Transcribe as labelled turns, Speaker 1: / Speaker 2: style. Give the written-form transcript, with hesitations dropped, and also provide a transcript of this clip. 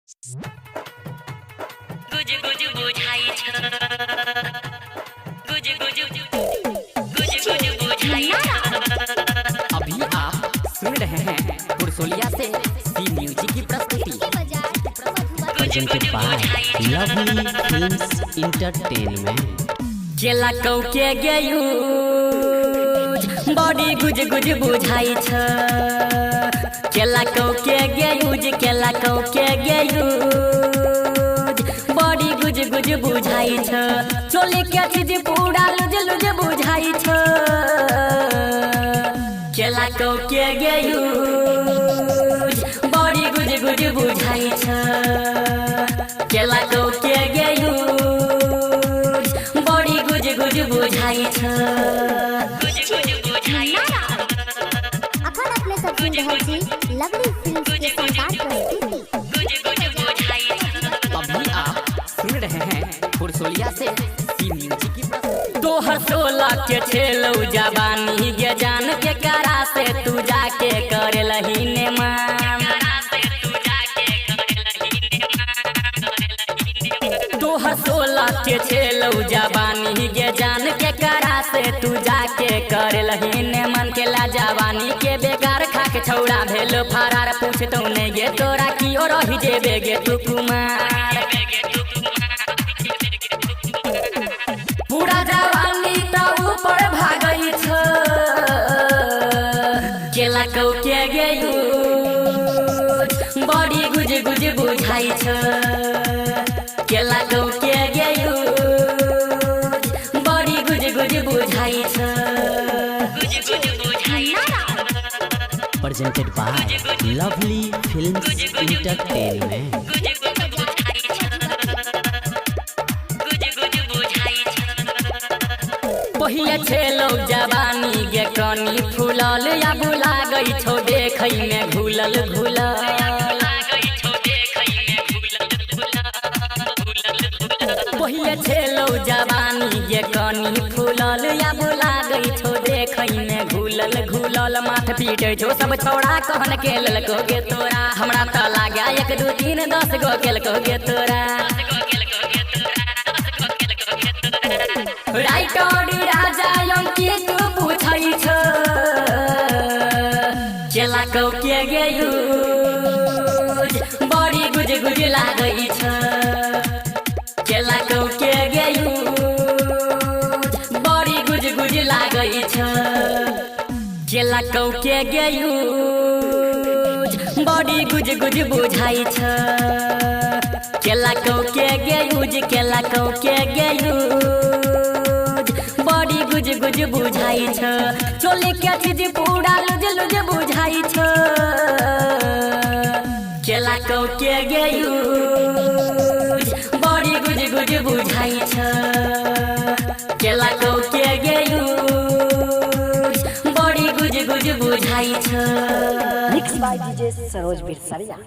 Speaker 1: गुज गुज बुझाई छ गुज गुज गुज गुज बुझाई छ।
Speaker 2: अभी आप सुन रहे हैं पुरसोलिया से सी म्यूजिक की प्रस्तुति
Speaker 3: presented by Lovely Films Entertainment।
Speaker 2: केला कौ के गयू बॉडी गुज गुज बुझाई छ। केला कौ के गयूज केला कौ के गयूज बॉडी गुज गुज बुझाई छ। चोली के चीज पूरा लुज लुज बुझाई छ। केला कौ के गयूज बॉडी गुज गुज बुझाई छ। केला कौ के गयूज बॉडी गुज गुज बुझाई छ।
Speaker 1: गुज गुज बुझाई
Speaker 4: अखन अपने सब सुन रहल छी लवली फिल्म्स के संसार प्रस्तुति
Speaker 1: गुज गुज बुझाई छ।
Speaker 2: अभी आप सुन रहे हैं पुरसोलिया से सी म्यूजिक की प्रस्तुति। 2016 के छेलौ जवानी गे जान के करा से तू जाके करे लही ने मान। 2016 के छेलौ जवानी गे जान के करा से तू जाके करे लही ने मन के ला जवानी के बेकार खा के छौड़ा भेलो फरार। पूछतौ ने गे तोरा की और रही जेबे गे तू कुमार। पूरा जवानी तो ऊपर भागई छ। केला कौ के गयू बॉडी गुज गुज बुझाई छ। केला कौ के गयू बॉडी गुज गुज बुझाई छ।
Speaker 1: गुज गुज बुझाई
Speaker 3: Presented by Lovely Films Entertainment।
Speaker 1: गुज गुज बुझाई छ गुज गुज बुझाई छ।
Speaker 2: पहिया छेलौ जवानी गे कनी फूलल या बुला गई छौ देखै में घुलल घुलल। पहिया छेलौ जवानी गे कनी फूलल या बुला गई छौ देखै में घुलल घुलल। माथ पीटे छौ सब छौड़ा कहन के ललको गे तोरा। हमरा त लाग्या 1 2 3 10 गो केलको गे तोरा। राइटर राजा अंकित पूछै छ। केला कौ के गयू बॉडी गुज गुज लागै छ। केला कौ के गयू बॉडी गुज गुज लागै छ। केला कौ के गयू बॉडी गुज गुज बुझाई छ। केला कौ के गयूज केला कौ के गयूज बॉडी गुज गुज बुझाई छ। चोली के चीज पूरा लुज लुज बुझाई छ। केला कौ के गयूज बॉडी गुज गुज बुझाई छ। केला कौ के गयूज बॉडी गुज गुज बुझाई छ।
Speaker 5: Mix by DJ Saroj बिरसरिया।